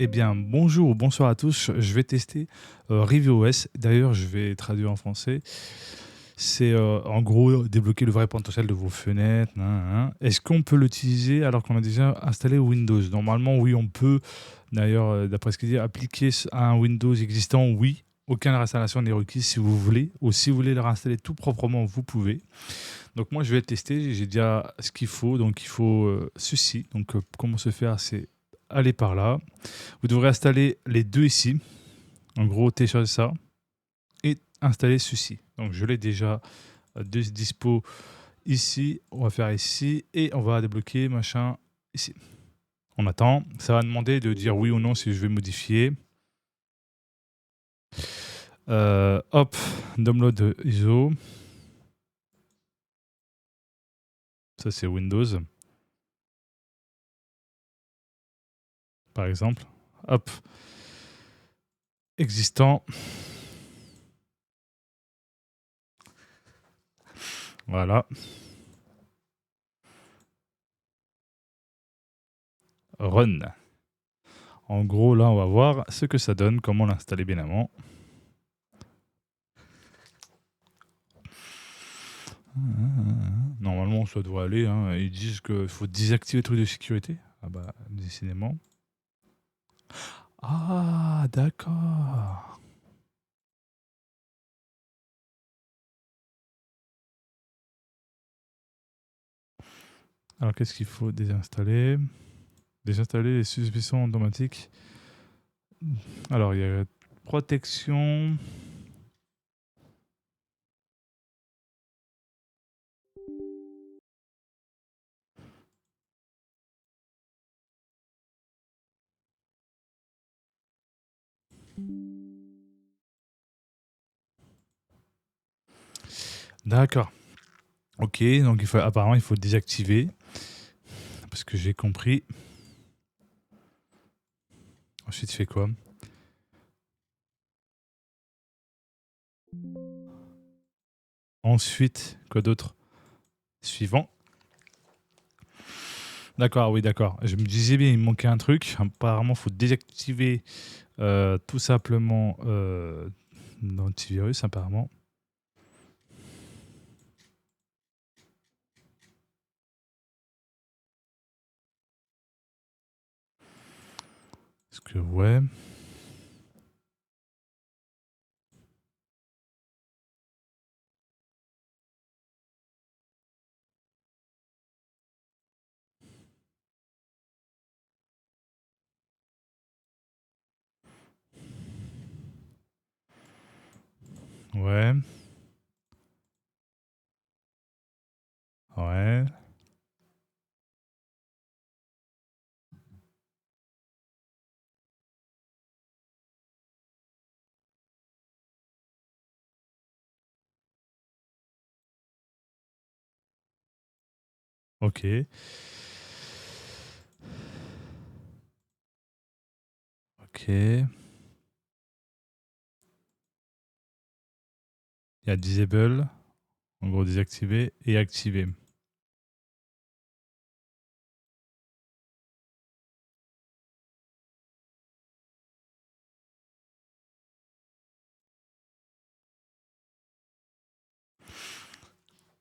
Eh bien, bonjour ou bonsoir à tous. Je vais tester RiviOS. D'ailleurs, je vais traduire en français. C'est en gros débloquer le vrai potentiel de vos fenêtres. Est-ce qu'on peut l'utiliser alors qu'on a déjà installé Windows? Normalement, oui, on peut. D'ailleurs, d'après ce qu'il dit, appliquer à un Windows existant, oui. Aucune réinstallation n'est requise si vous voulez. Ou si vous voulez le réinstaller tout proprement, vous pouvez. Donc moi, je vais le tester. J'ai déjà ce qu'il faut. Donc il faut ceci. Donc comment se faire? C'est aller par là. Vous devrez installer les deux ici. En gros, télécharger ça et installer ceci. Donc je l'ai déjà dispo ici. On va faire ici et on va débloquer machin ici. On attend. Ça va demander de dire oui ou non si je vais modifier. Hop, download ISO. Ça c'est Windows, par exemple. Hop, existant. Voilà. Run. En gros, là, on va voir ce que ça donne, comment l'installer bien avant. Normalement, ça doit aller. Hein. Ils disent qu'il faut désactiver les trucs de sécurité. Ah bah, décidément. Ah, d'accord. Alors, qu'est-ce qu'il faut désinstaller? Désinstaller les suspicions automatiques. Alors, il y a protection. D'accord. Ok, donc apparemment, il faut désactiver. Parce que j'ai compris. Ensuite, tu fais quoi? Ensuite, quoi d'autre? Suivant. D'accord, oui, d'accord. Je me disais bien, il me manquait un truc. Apparemment, il faut désactiver tout simplement l'antivirus, apparemment. Parce que, ouais. Ouais. Ouais. Ok. Ok. Il y a disable, en gros désactiver, et activer.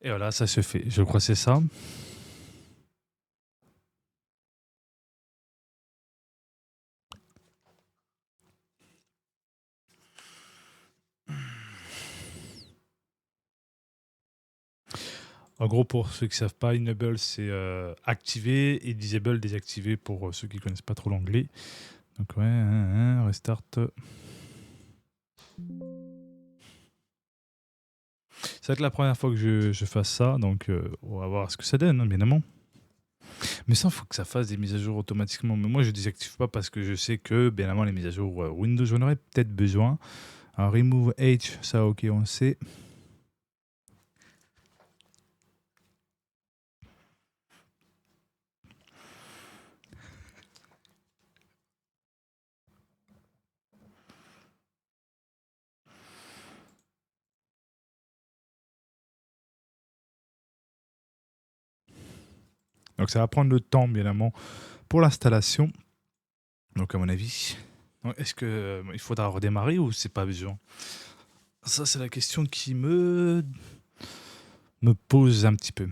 Et voilà, ça se fait. Je crois que c'est ça. En gros, pour ceux qui ne savent pas, enable, c'est activer et disable, désactiver pour ceux qui ne connaissent pas trop l'anglais. Donc, ouais, restart. Ça va être la première fois que je fasse ça, donc on va voir ce que ça donne, hein, évidemment. Mais ça, il faut que ça fasse des mises à jour automatiquement. Mais moi, je ne désactive pas parce que je sais que, bien avant les mises à jour Windows, j'en aurais peut-être besoin. Alors, remove H, ça, ok, on sait. Donc, ça va prendre le temps, bien évidemment, pour l'installation. Donc à mon avis, est-ce que il faudra redémarrer ou c'est pas besoin? Ça, c'est la question qui me pose un petit peu.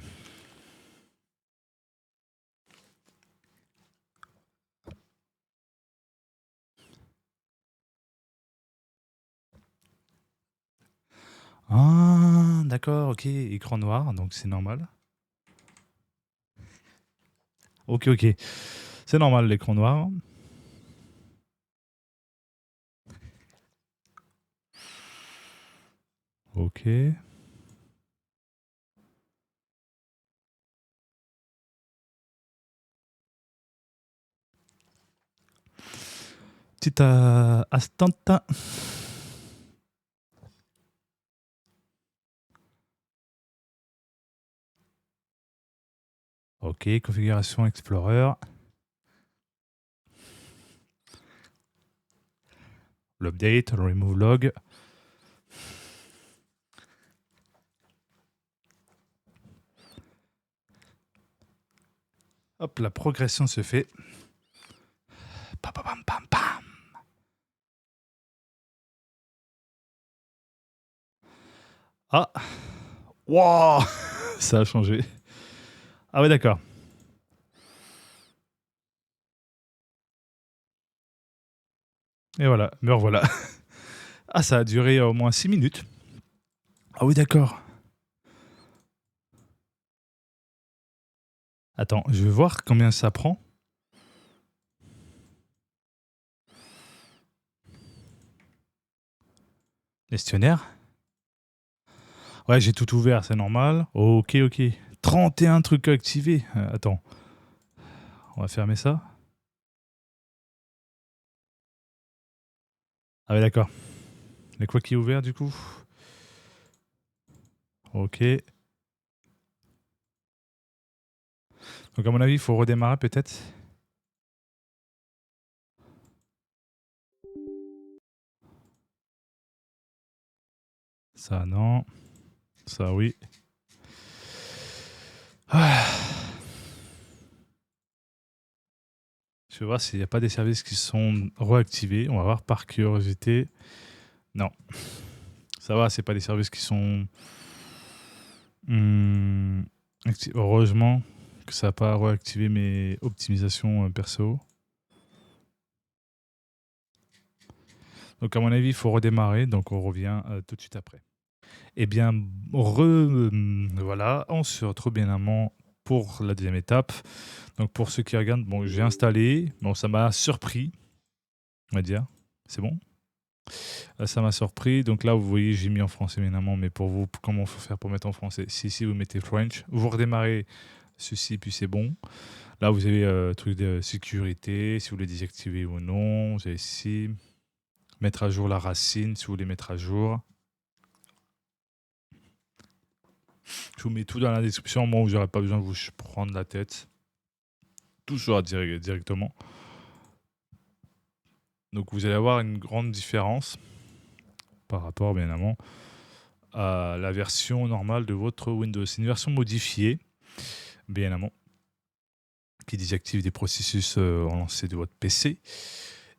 Ah, d'accord, ok, écran noir, donc c'est normal. Ok, ok, c'est normal l'écran noir. Ok. Petit instant. Ok, configuration Explorer. L'update, le remove log. Hop, la progression se fait. Pam, pam, pam, pam. Ah, wow, ça a changé. Ah ouais, d'accord. Et voilà, me revoilà. Ah, ça a duré au moins 6 minutes. Ah oui, d'accord. Attends, je vais voir combien ça prend. Gestionnaire. Ouais, j'ai tout ouvert, c'est normal. Ok, ok. 31 trucs activés. Attends, on va fermer ça. Ah ouais, d'accord. Il y a quoi qui est ouvert du coup? Ok. Donc à mon avis, il faut redémarrer peut-être. Ça non. Ça oui. Ah. Je vais voir s'il n'y a pas des services qui sont réactivés. On va voir par curiosité. Non. Ça va, c'est pas des services qui sont... heureusement que ça n'a pas réactivé mes optimisations perso. Donc à mon avis, il faut redémarrer. Donc on revient tout de suite après. Eh bien, voilà, on se retrouve bien amont pour la deuxième étape. Donc pour ceux qui regardent, bon, j'ai installé. Bon, ça m'a surpris, on va dire. C'est bon. Ça m'a surpris. Donc là, vous voyez, j'ai mis en français évidemment, mais pour vous, comment faut faire pour mettre en français? Si vous mettez French, vous redémarrez ceci, puis c'est bon. Là, vous avez truc de sécurité, si vous voulez désactiver ou non. Vous avez ici mettre à jour la racine, si vous voulez mettre à jour. Je vous mets tout dans la description, moi, vous n'aurez pas besoin de vous prendre la tête. Tout sera directement. Donc vous allez avoir une grande différence par rapport, bien évidemment, à la version normale de votre Windows. C'est une version modifiée, bien évidemment, qui désactive des processus en lancé de votre PC.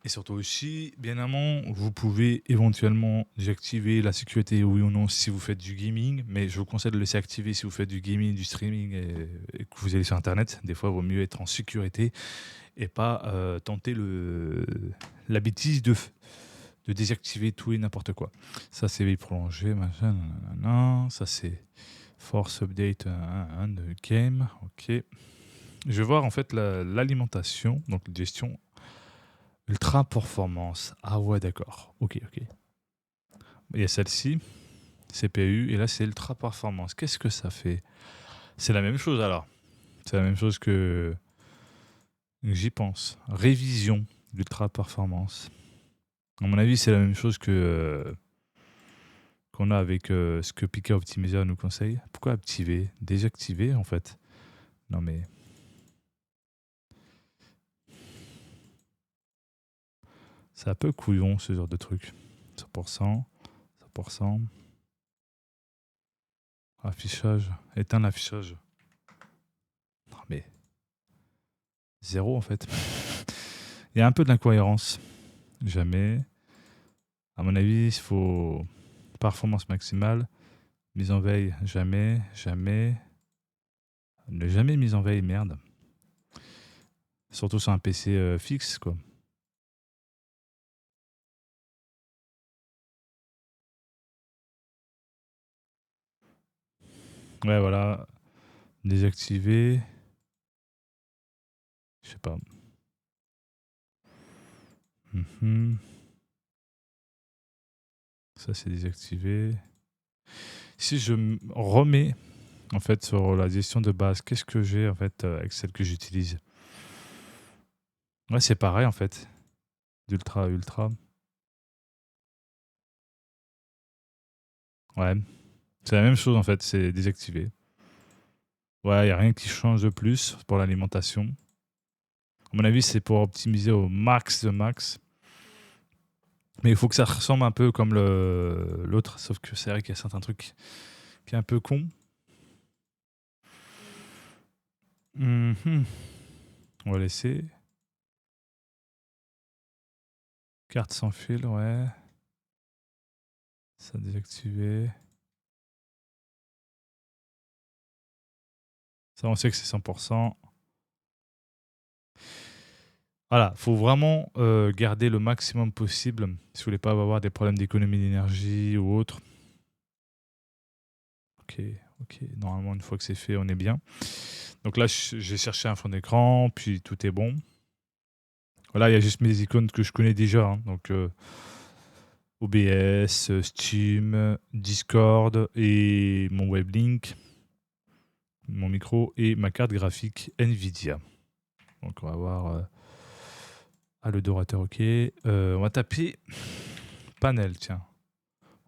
Et surtout aussi, bien évidemment, vous pouvez éventuellement désactiver la sécurité, oui ou non, si vous faites du gaming. Mais je vous conseille de le laisser activer si vous faites du gaming, du streaming et que vous allez sur Internet. Des fois, il vaut mieux être en sécurité et pas tenter la bêtise de désactiver tout et n'importe quoi. Ça, c'est veille prolongée, machin, nanana. Ça, c'est force update de game. Ok. Je vais voir en fait l'alimentation, donc gestion ultra performance. Ah ouais, d'accord. Ok, ok. Il y a celle-ci, CPU, et là, c'est ultra performance. Qu'est-ce que ça fait? C'est la même chose alors. C'est la même chose que j'y pense. Révision d'ultra performance. À mon avis, c'est la même chose que qu'on a avec ce que Pika Optimizer nous conseille. Pourquoi activer? Désactiver en fait. Non mais... C'est un peu couillon ce genre de truc. 100%, 100%. Affichage. Éteindre l'affichage. Non mais... Zéro en fait. Il y a un peu de l'incohérence. Jamais. À mon avis, il faut performance maximale. Mise en veille, jamais, jamais. Ne jamais mise en veille, merde. Surtout sur un PC fixe, quoi. Ouais, voilà. Désactiver. Je sais pas. Mhm. Ça, c'est désactivé. Si je remets en fait sur la gestion de base, qu'est-ce que j'ai en fait avec celle que j'utilise? Ouais, c'est pareil en fait. D'ultra à ultra. Ouais. C'est la même chose en fait, c'est désactivé. Ouais, il n'y a rien qui change de plus pour l'alimentation. À mon avis, c'est pour optimiser au max de max. Mais il faut que ça ressemble un peu comme l'autre, sauf que c'est vrai qu'il y a certains trucs qui est un peu con. Mhm. On va laisser. Carte sans fil, ouais. Ça désactivé. Ça, on sait que c'est 100%. Voilà, faut vraiment garder le maximum possible si vous voulez pas avoir des problèmes d'économie d'énergie ou autre. Ok, ok. Normalement, une fois que c'est fait, on est bien. Donc là, j'ai cherché un fond d'écran, puis tout est bon. Voilà, il y a juste mes icônes que je connais déjà. Hein. Donc OBS, Steam, Discord et mon Weblink, mon micro et ma carte graphique Nvidia. Donc on va voir le dorateur, ok. On va taper panel, tiens.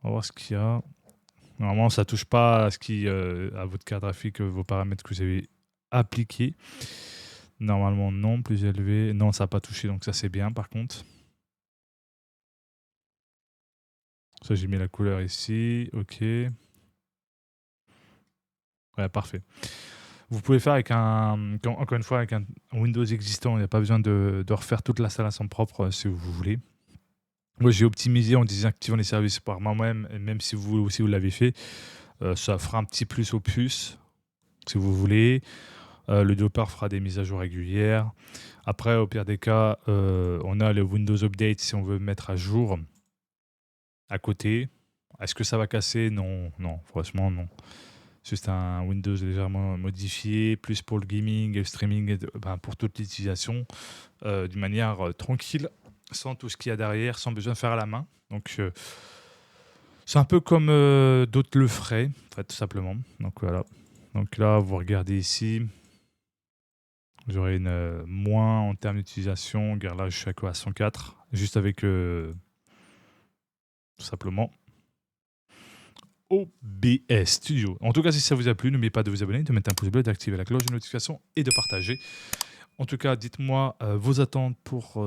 On va voir ce qu'il y a. Normalement, ça touche pas à à votre carte graphique, vos paramètres que vous avez appliqués. Normalement, non, plus élevé. Non, ça n'a pas touché, donc ça c'est bien par contre. Ça, j'ai mis la couleur ici, ok. Ouais, parfait. Vous pouvez faire avec encore une fois, avec un Windows existant. Il n'y a pas besoin de refaire toute l'installation propre si vous voulez. Moi, j'ai optimisé en désactivant les services par moi-même, et même si vous aussi vous l'avez fait. Ça fera un petit plus au puce, si vous voulez. Le developer fera des mises à jour régulières. Après, au pire des cas, on a le Windows Update si on veut mettre à jour à côté. Est-ce que ça va casser? Non, non, franchement, non. Juste un Windows légèrement modifié, plus pour le gaming et le streaming, pour toute l'utilisation, d'une manière tranquille, sans tout ce qu'il y a derrière, sans besoin de faire à la main. Donc, c'est un peu comme d'autres le feraient, en fait, tout simplement. Donc, voilà. Donc là, vous regardez ici, j'aurai une moins en termes d'utilisation. Regarde là, je suis à quoi? À 104, juste avec tout simplement OBS Studio. En tout cas, si ça vous a plu, n'oubliez pas de vous abonner, de mettre un pouce bleu, d'activer la cloche de notification et de partager. En tout cas, dites-moi vos attentes pour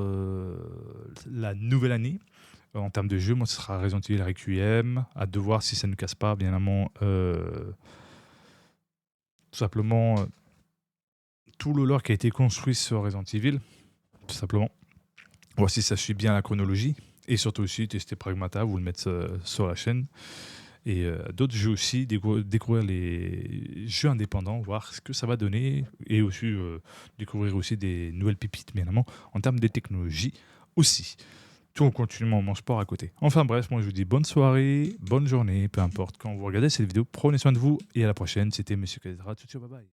la nouvelle année. En termes de jeu, moi, ce sera Resident Evil Requiem. Hâte de voir si ça ne casse pas, bien évidemment. Tout simplement, tout le lore qui a été construit sur Resident Evil. Tout simplement. Voir si ça suit bien la chronologie. Et surtout aussi, tester Pragmata, vous le mettre sur la chaîne. Et d'autres jeux aussi, découvrir les jeux indépendants, voir ce que ça va donner. Et aussi découvrir aussi des nouvelles pépites, bien évidemment, en termes de technologie aussi. Tout en continuant mon sport à côté. Enfin bref, moi je vous dis bonne soirée, bonne journée, peu importe quand vous regardez cette vidéo. Prenez soin de vous et à la prochaine. C'était Monsieur Kadra. Ciao, bye bye.